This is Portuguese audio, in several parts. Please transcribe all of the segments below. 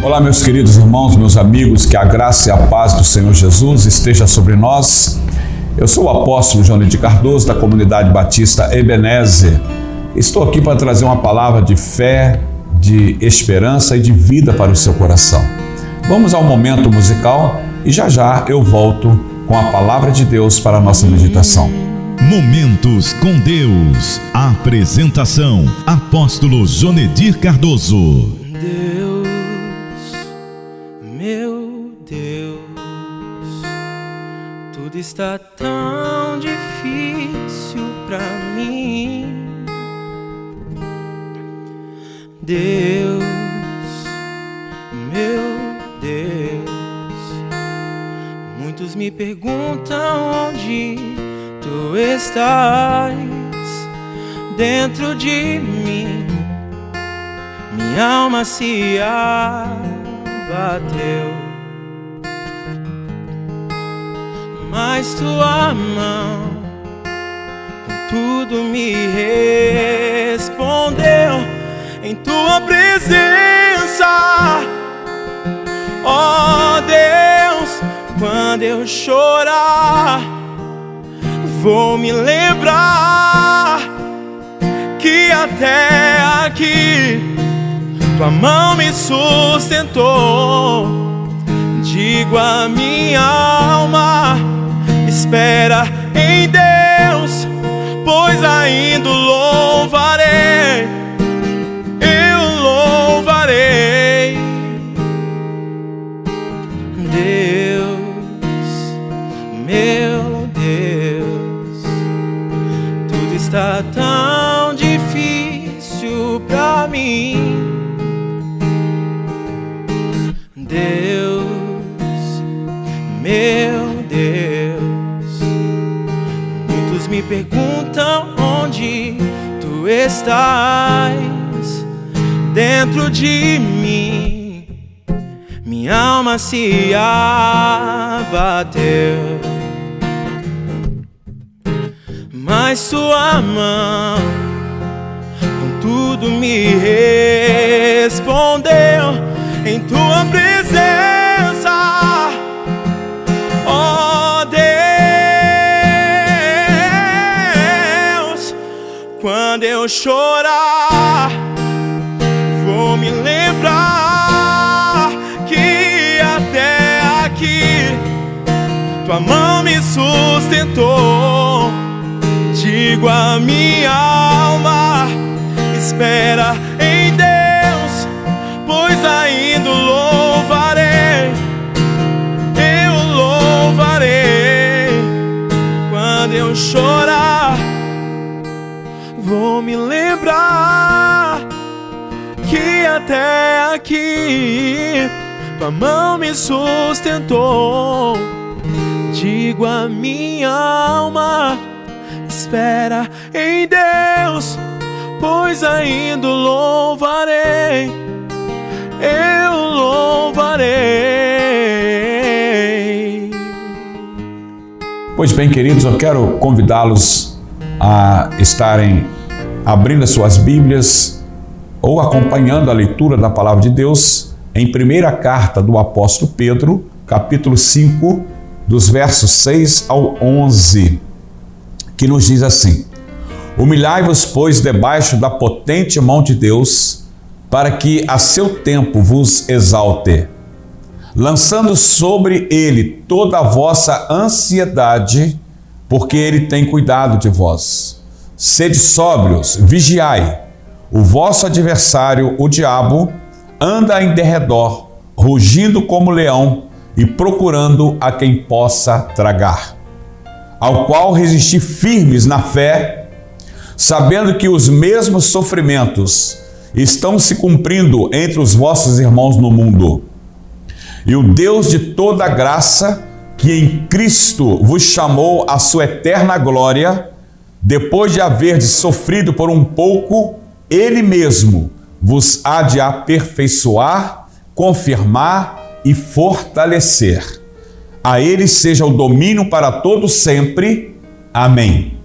Olá, meus queridos irmãos, meus amigos, que a graça e a paz do Senhor Jesus esteja sobre nós. Eu sou o apóstolo Jonedir Cardoso, da comunidade batista Ebenezer. Estou aqui para trazer uma palavra de fé, de esperança e de vida para o seu coração. Vamos ao momento musical e já eu volto com a palavra de Deus para a nossa meditação. Momentos com Deus. Apresentação: apóstolo Jonedir Cardoso. Meu Deus, tudo está tão difícil pra mim. Deus, meu Deus, muitos me perguntam onde tu estás dentro de mim. Minha alma se abateu, mas tua mão com tudo me respondeu. Em tua presença, ó Deus, quando eu chorar, vou me lembrar que até aqui tua mão me sustentou. Digo a minha alma, espera em Deus, pois ainda louvarei. Eu louvarei. Deus, meu Deus, tudo está tão difícil pra mim. Deus, meu Deus, muitos me perguntam onde tu estás dentro de mim. Minha alma se abateu, mas tua mão com tudo me respondeu. Em tua presença, ó Deus, quando eu chorar, vou me lembrar que até aqui tua mão me sustentou. Digo a minha alma, espera em Deus, pois ainda louvarei. Eu louvarei. Quando eu chorar, vou me lembrar que até aqui tua mão me sustentou. Digo a minha alma, espera em Deus, pois ainda louvarei. Eu louvarei. Pois bem, queridos, eu quero convidá-los a estarem abrindo as suas Bíblias ou acompanhando a leitura da Palavra de Deus em primeira carta do apóstolo Pedro, capítulo 5, dos versos 6 ao 11, que nos diz assim: Humilhai-vos, pois, debaixo da potente mão de Deus, para que a seu tempo vos exalte, lançando sobre ele toda a vossa ansiedade, porque ele tem cuidado de vós. Sede sóbrios, vigiai. O vosso adversário, o diabo, anda em derredor, rugindo como leão e procurando a quem possa tragar, ao qual resisti firmes na fé, sabendo que os mesmos sofrimentos estão se cumprindo entre os vossos irmãos no mundo. E o Deus de toda graça, que em Cristo vos chamou à sua eterna glória, depois de haverdes sofrido por um pouco, Ele mesmo vos há de aperfeiçoar, confirmar e fortalecer. A Ele seja o domínio para todo sempre. Amém.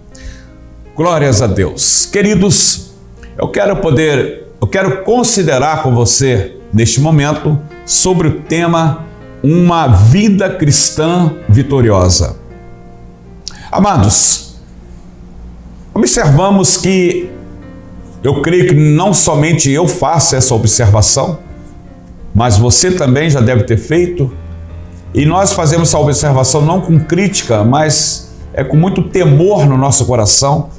Glórias a Deus. Queridos, eu quero considerar com você, neste momento, sobre o tema Uma Vida Cristã Vitoriosa. Amados, observamos que eu creio que não somente eu faço essa observação, mas você também já deve ter feito, e nós fazemos essa observação não com crítica, mas com muito temor no nosso coração.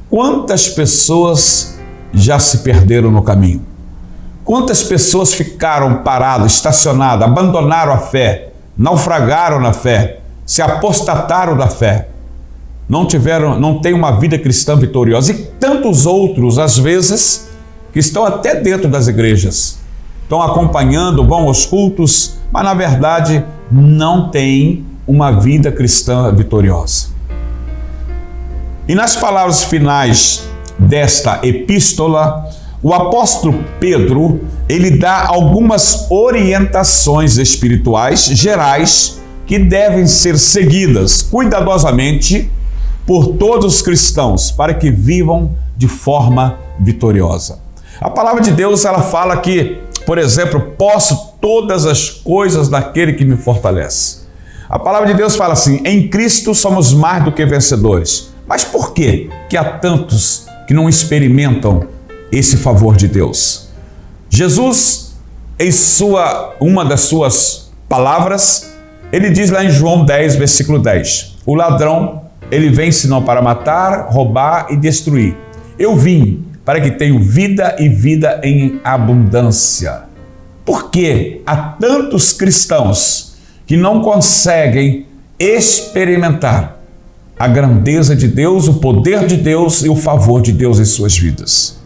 Quantas pessoas já se perderam no caminho? Quantas pessoas ficaram paradas, estacionadas, abandonaram a fé, naufragaram na fé, se apostataram da fé, não têm uma vida cristã vitoriosa, e tantos outros, às vezes, que estão até dentro das igrejas, estão acompanhando, vão aos cultos, mas na verdade não têm uma vida cristã vitoriosa. E nas palavras finais desta epístola, o apóstolo Pedro, ele dá algumas orientações espirituais gerais que devem ser seguidas cuidadosamente por todos os cristãos para que vivam de forma vitoriosa. A palavra de Deus, ela fala que, por exemplo, posso todas as coisas naquele que me fortalece. A palavra de Deus fala assim: em Cristo somos mais do que vencedores. Mas por que há tantos que não experimentam esse favor de Deus? Jesus, em uma das suas palavras, ele diz lá em João 10, versículo 10, o ladrão, ele vem senão para matar, roubar e destruir. Eu vim para que tenham vida e vida em abundância. Por que há tantos cristãos que não conseguem experimentar a grandeza de Deus, o poder de Deus e o favor de Deus em suas vidas?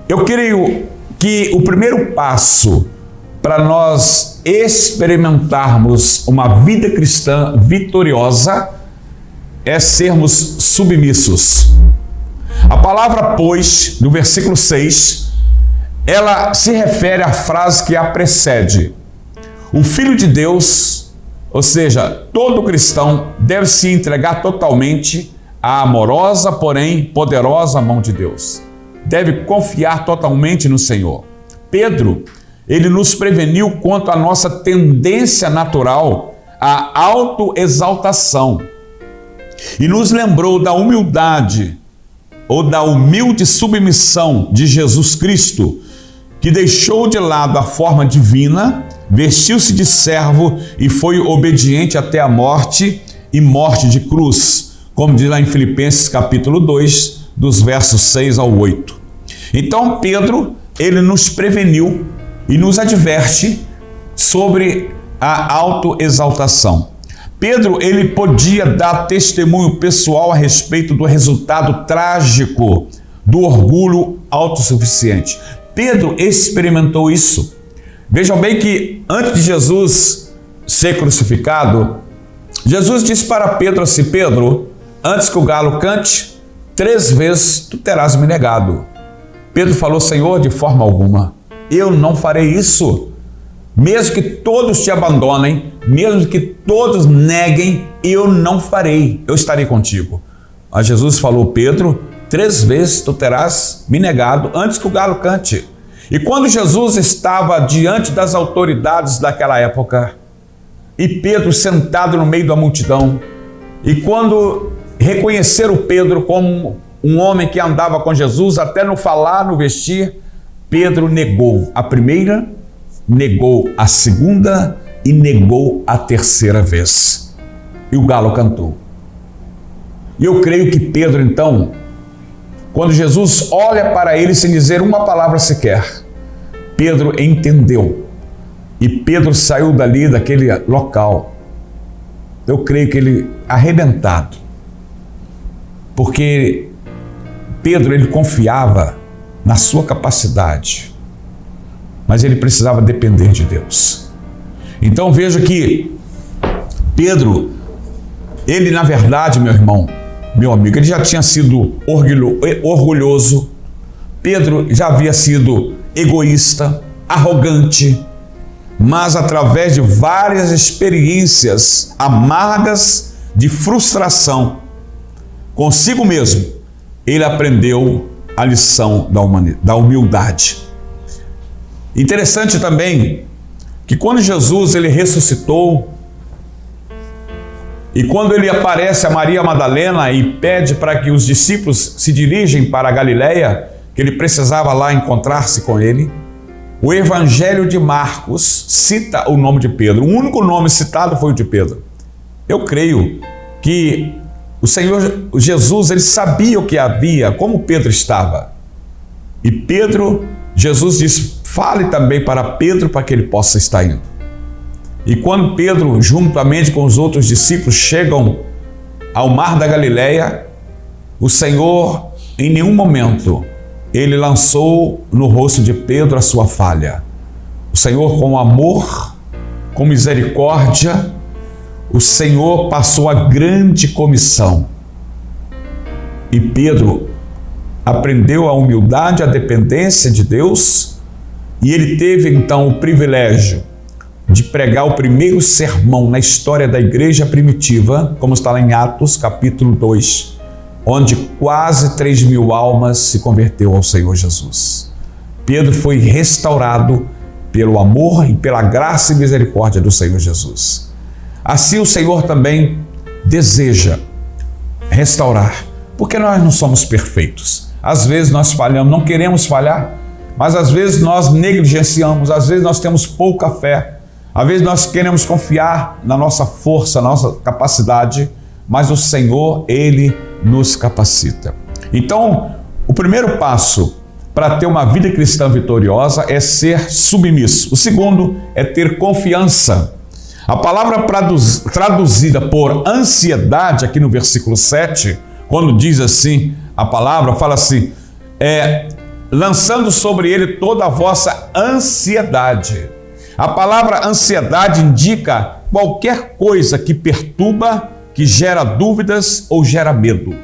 Eu creio que o primeiro passo para nós experimentarmos uma vida cristã vitoriosa é sermos submissos. A palavra, pois, do versículo 6, ela se refere à frase que a precede. O Filho de Deus, ou seja, todo cristão, deve se entregar totalmente à amorosa, porém poderosa mão de Deus. Deve confiar totalmente no Senhor. Pedro, ele nos preveniu quanto à nossa tendência natural à autoexaltação e nos lembrou da humildade ou da humilde submissão de Jesus Cristo, que deixou de lado a forma divina, vestiu-se de servo e foi obediente até a morte e morte de cruz, como diz lá em Filipenses capítulo 2, dos versos 6 ao 8. Então Pedro, ele nos preveniu e nos adverte sobre a autoexaltação. Pedro, ele podia dar testemunho pessoal a respeito do resultado trágico do orgulho autossuficiente. Pedro experimentou isso. Vejam bem que antes de Jesus ser crucificado, Jesus disse para Pedro assim: Pedro, antes que o galo cante, 3 vezes tu terás me negado. Pedro falou: Senhor, de forma alguma, eu não farei isso. Mesmo que todos te abandonem, mesmo que todos neguem, eu não farei, eu estarei contigo. Mas Jesus falou: Pedro, 3 vezes tu terás me negado antes que o galo cante. E quando Jesus estava diante das autoridades daquela época, e Pedro sentado no meio da multidão, e quando reconheceram Pedro como um homem que andava com Jesus, até no falar, no vestir, Pedro negou a primeira, negou a segunda e negou a terceira vez. E o galo cantou. E eu creio que Pedro, então, quando Jesus olha para ele sem dizer uma palavra sequer, Pedro entendeu. E Pedro saiu dali, daquele local, eu creio que ele arrebentado. Porque Pedro, ele confiava na sua capacidade, mas ele precisava depender de Deus. Então veja que Pedro, ele na verdade, meu irmão, meu amigo, ele já tinha sido orgulhoso. Pedro já havia sido egoísta, arrogante, mas através de várias experiências amargas de frustração consigo mesmo, ele aprendeu a lição da humildade. Interessante também que quando Jesus ele ressuscitou e quando ele aparece a Maria Madalena e pede para que os discípulos se dirigem para a Galileia, que ele precisava lá encontrar-se com ele, o Evangelho de Marcos cita o nome de Pedro. O único nome citado foi o de Pedro. Eu creio que o Senhor Jesus, ele sabia o que havia, como Pedro estava. E Pedro, Jesus diz, fale também para Pedro para que ele possa estar indo. E quando Pedro, juntamente com os outros discípulos, chegam ao mar da Galileia, o Senhor, em nenhum momento, ele lançou no rosto de Pedro a sua falha. O Senhor, com amor, com misericórdia, o Senhor passou a grande comissão. E Pedro aprendeu a humildade, a dependência de Deus, e ele teve então o privilégio de pregar o primeiro sermão na história da igreja primitiva, como está lá em Atos capítulo 2, onde quase 3.000 almas se converteu ao Senhor Jesus. Pedro foi restaurado pelo amor e pela graça e misericórdia do Senhor Jesus. Assim o Senhor também deseja restaurar, porque nós não somos perfeitos. Às vezes nós falhamos, não queremos falhar, mas às vezes nós negligenciamos, às vezes nós temos pouca fé, às vezes nós queremos confiar na nossa força, na nossa capacidade, mas o Senhor, Ele nos capacita. Então, o primeiro passo para ter uma vida cristã vitoriosa é ser submisso. O segundo é ter confiança. A palavra traduzida por ansiedade, aqui no versículo 7, quando diz assim, a palavra fala assim, lançando sobre ele toda a vossa ansiedade. A palavra ansiedade indica qualquer coisa que perturba, que gera dúvidas ou gera medo.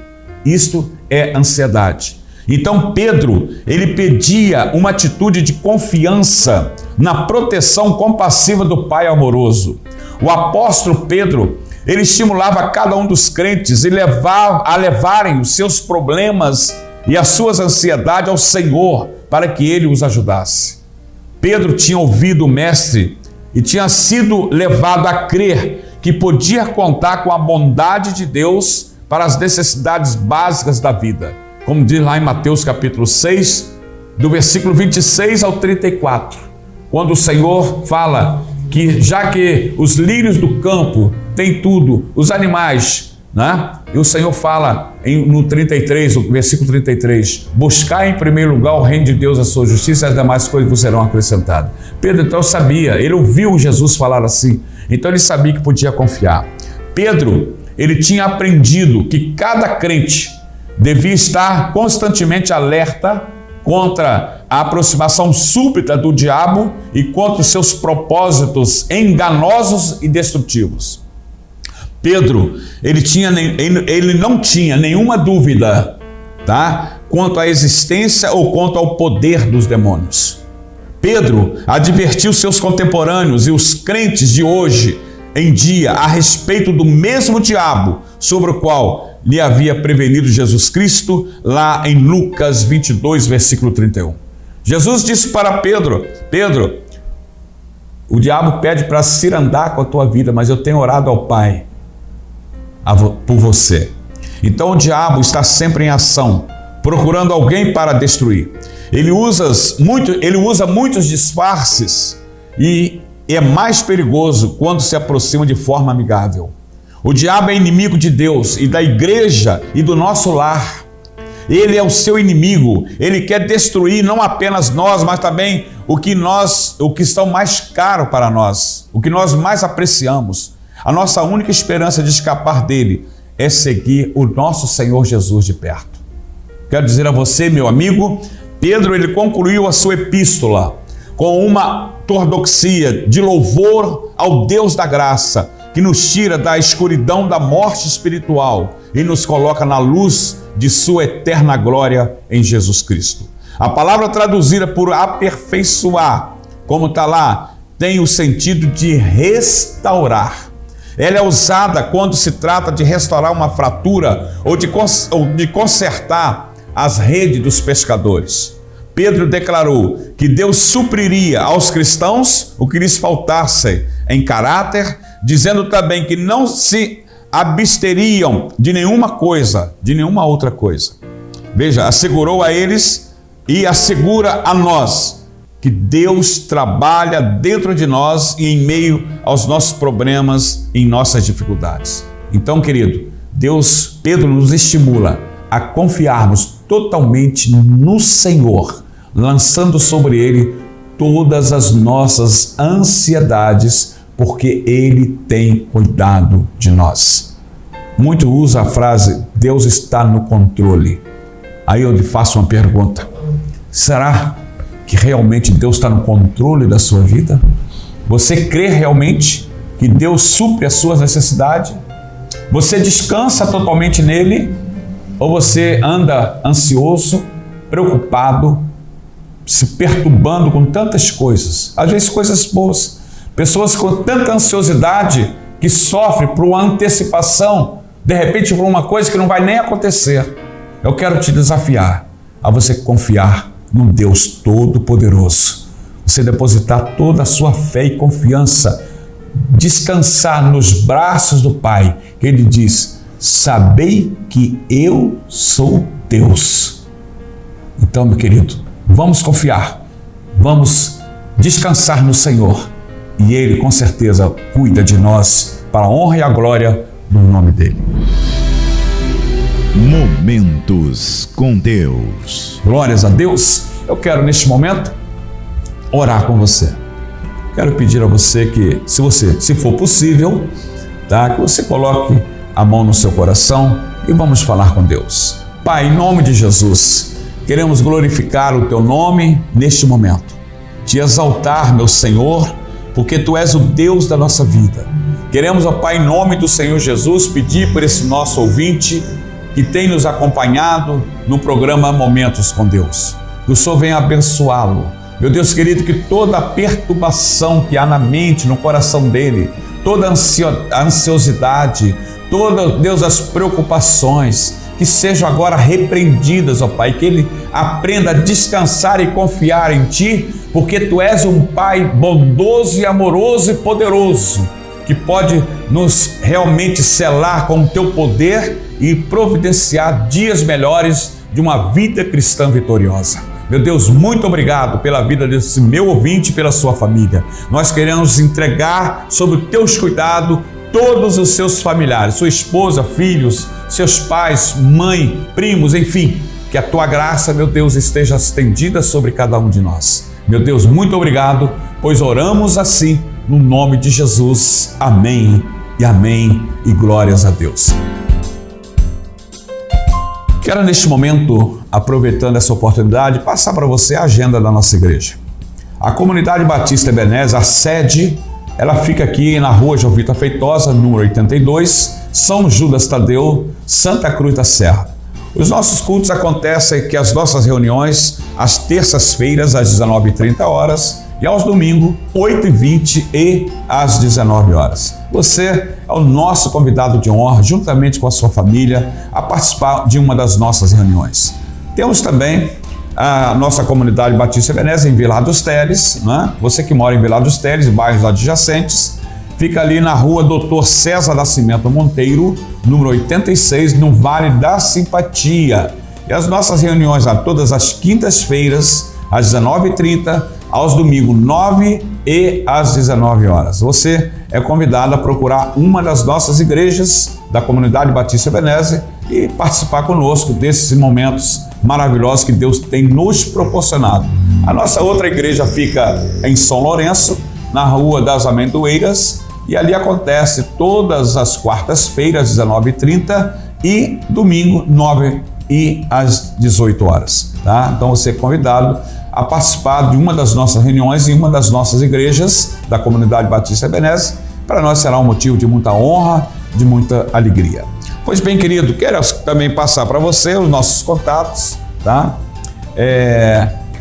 Isto é ansiedade. Então Pedro, ele pedia uma atitude de confiança na proteção compassiva do Pai amoroso. O apóstolo Pedro, ele estimulava cada um dos crentes a levarem os seus problemas e as suas ansiedades ao Senhor para que ele os ajudasse. Pedro tinha ouvido o mestre e tinha sido levado a crer que podia contar com a bondade de Deus para as necessidades básicas da vida. Como diz lá em Mateus capítulo 6, do versículo 26 ao 34, quando o Senhor fala que já que os lírios do campo têm tudo, os animais, né? E o Senhor fala no 33, o versículo 33, buscai em primeiro lugar o reino de Deus, a sua justiça, e as demais coisas vos serão acrescentadas. Pedro então sabia, ele ouviu Jesus falar assim, então ele sabia que podia confiar. Pedro, ele tinha aprendido que cada crente devia estar constantemente alerta contra a aproximação súbita do diabo e contra os seus propósitos enganosos e destrutivos. Pedro, ele não tinha nenhuma dúvida, tá? Quanto à existência ou quanto ao poder dos demônios. Pedro advertiu seus contemporâneos e os crentes de hoje em dia a respeito do mesmo diabo sobre o qual lhe havia prevenido Jesus Cristo lá em Lucas 22, versículo 31. Jesus disse para Pedro, Pedro, o diabo pede para cirandar com a tua vida, mas eu tenho orado ao Pai por você. Então o diabo está sempre em ação, procurando alguém para destruir. Ele usa muitos disfarces e é mais perigoso quando se aproxima de forma amigável. O diabo é inimigo de Deus e da igreja e do nosso lar. Ele é o seu inimigo. Ele quer destruir não apenas nós, mas também o que estão mais caro para nós, o que nós mais apreciamos. A nossa única esperança de escapar dele é seguir o nosso Senhor Jesus de perto. Quero dizer a você, meu amigo, Pedro, ele concluiu a sua epístola com uma ortodoxia de louvor ao Deus da graça, que nos tira da escuridão da morte espiritual e nos coloca na luz de sua eterna glória em Jesus Cristo. A palavra traduzida por aperfeiçoar, como está lá, tem o sentido de restaurar. Ela é usada quando se trata de restaurar uma fratura ou de consertar as redes dos pescadores. Pedro declarou que Deus supriria aos cristãos o que lhes faltasse em caráter, dizendo também que não se absteriam de nenhuma coisa, de nenhuma outra coisa. Veja, assegurou a eles e assegura a nós que Deus trabalha dentro de nós e em meio aos nossos problemas, em nossas dificuldades. Então, querido, Pedro nos estimula a confiarmos totalmente no Senhor, lançando sobre Ele todas as nossas ansiedades, porque Ele tem cuidado de nós. Muito usa a frase, Deus está no controle. Aí eu lhe faço uma pergunta, será que realmente Deus está no controle da sua vida? Você crê realmente que Deus supre as suas necessidades? Você descansa totalmente nele? Ou você anda ansioso, preocupado, se perturbando com tantas coisas? Às vezes coisas boas. Pessoas com tanta ansiosidade que sofrem por uma antecipação, de repente por uma coisa que não vai nem acontecer. Eu quero te desafiar a você confiar num Deus Todo-Poderoso. Você depositar toda a sua fé e confiança, descansar nos braços do Pai, que Ele diz, sabei que eu sou Deus. Então, meu querido, vamos confiar, vamos descansar no Senhor e Ele com certeza cuida de nós para a honra e a glória do nome dEle. Momentos com Deus. Glórias a Deus. Eu quero neste momento orar com você. Quero pedir a você que, se for possível, tá, que você coloque a mão no seu coração e vamos falar com Deus. Pai, em nome de Jesus, queremos glorificar o Teu nome neste momento. Te exaltar, meu Senhor, porque Tu és o Deus da nossa vida. Queremos, ó Pai, em nome do Senhor Jesus, pedir por esse nosso ouvinte que tem nos acompanhado no programa Momentos com Deus. Que o Senhor venha abençoá-lo. Meu Deus querido, que toda a perturbação que há na mente, no coração dele, toda a ansiosidade, todas, Deus, as preocupações, que sejam agora repreendidas, ó Pai, que ele aprenda a descansar e confiar em Ti, porque Tu és um Pai bondoso e amoroso e poderoso, que pode nos realmente selar com o Teu poder e providenciar dias melhores de uma vida cristã vitoriosa. Meu Deus, muito obrigado pela vida desse meu ouvinte e pela sua família. Nós queremos entregar sob os Teus cuidados todos os seus familiares, sua esposa, filhos, seus pais, mãe, primos, enfim, que a Tua graça, meu Deus, esteja estendida sobre cada um de nós. Meu Deus, muito obrigado, pois oramos assim no nome de Jesus. Amém e amém e glórias a Deus. Quero neste momento, aproveitando essa oportunidade, passar para você a agenda da nossa igreja. A Comunidade Batista Ebenezer, a sede, ela fica aqui na rua Jovita Feitosa, número 82, São Judas Tadeu, Santa Cruz da Serra. Os nossos cultos acontecem aqui, as nossas reuniões, às terças-feiras, às 19h30, e aos domingos, 8h20 e às 19 horas. Você é o nosso convidado de honra, juntamente com a sua família, a participar de uma das nossas reuniões. Temos também a nossa Comunidade Batista Ebenezer em Vilar dos Teles, né? Você que mora em Vilar dos Teles, bairros adjacentes, fica ali na rua Dr. César Nascimento Monteiro, número 86, no Vale da Simpatia. E as nossas reuniões todas as quintas-feiras, às 19h30, aos domingos, 9 e às 19 horas. Você é convidado a procurar uma das nossas igrejas da Comunidade Batista Ebenezer e participar conosco desses momentos maravilhosos que Deus tem nos proporcionado. A nossa outra igreja fica em São Lourenço, na Rua das Amendoeiras, e ali acontece todas as quartas-feiras, 19h30, e domingo, 9 e às 18 horas. Tá? Então você é convidado a participar de uma das nossas reuniões em uma das nossas igrejas da Comunidade Batista Ebenezer. Para nós será um motivo de muita honra, de muita alegria. Pois bem, querido, quero também passar para você os nossos contatos, tá?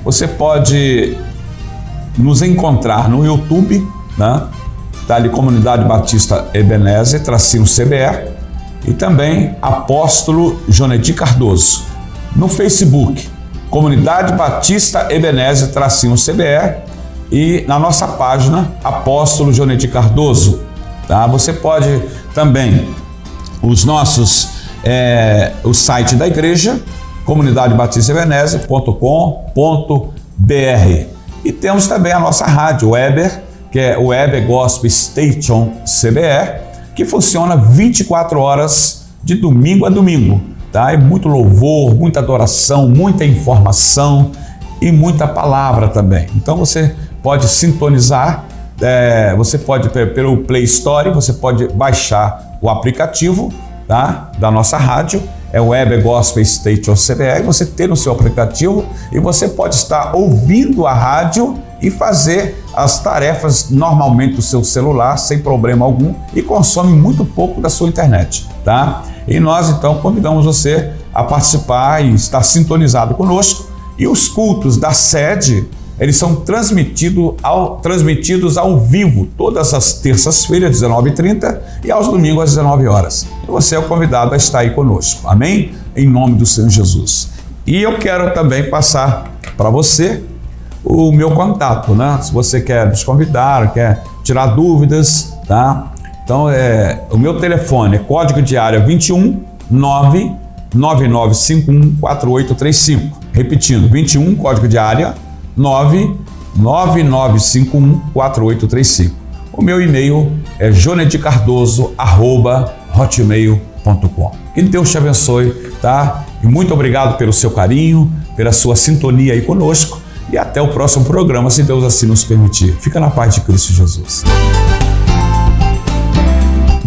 Você pode nos encontrar no YouTube, né? Tá ali, Comunidade Batista Ebenezer, _CBR, e também Apóstolo Jonedir Cardoso. No Facebook, Comunidade Batista Ebenezer _CBE, e na nossa página Apóstolo Jonedir Cardoso, tá? Você pode também o site da igreja, comunidadebatistaebenezer.com.br, e temos também a nossa rádio Weber, que é o Weber Gospel Station CBE, que funciona 24 horas de domingo a domingo, tá? É muito louvor, muita adoração, muita informação e muita palavra também. Então você pode sintonizar, você pode pelo Play Store, você pode baixar o aplicativo, tá? Da nossa rádio, é o Weber Gospel Station CBE, você tem no seu aplicativo e você pode estar ouvindo a rádio e fazer as tarefas normalmente do seu celular sem problema algum e consome muito pouco da sua internet, tá? E nós então convidamos você a participar e estar sintonizado conosco. E os cultos da sede, eles são transmitidos ao vivo todas as terças-feiras, 19h30, e aos domingos às 19 horas. E você é o convidado a estar aí conosco, amém? Em nome do Senhor Jesus. E eu quero também passar para você o meu contato, né? Se você quer nos convidar, quer tirar dúvidas, tá? Então, o meu telefone é código de área 21 99951 4835. Repetindo, 21, código de área 99951 4835. O meu e-mail é jonedircardoso@hotmail.com. Que Deus te abençoe, tá? E muito obrigado pelo seu carinho, pela sua sintonia aí conosco. E até o próximo programa, se Deus assim nos permitir. Fica na paz de Cristo Jesus.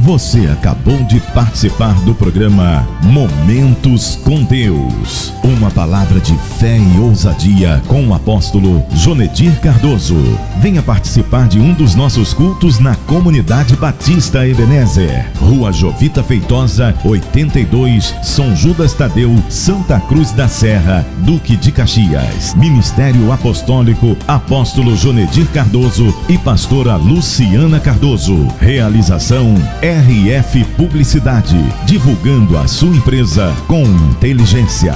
Você acabou de participar do programa Momentos com Deus. Uma palavra de fé e ousadia com o apóstolo Jonedir Cardoso. Venha participar de um dos nossos cultos na Comunidade Batista Ebenezer, Rua Jovita Feitosa, 82, São Judas Tadeu, Santa Cruz da Serra, Duque de Caxias. Ministério Apostólico Apóstolo Jonedir Cardoso e Pastora Luciana Cardoso. Realização RF Publicidade, divulgando a sua empresa com inteligência.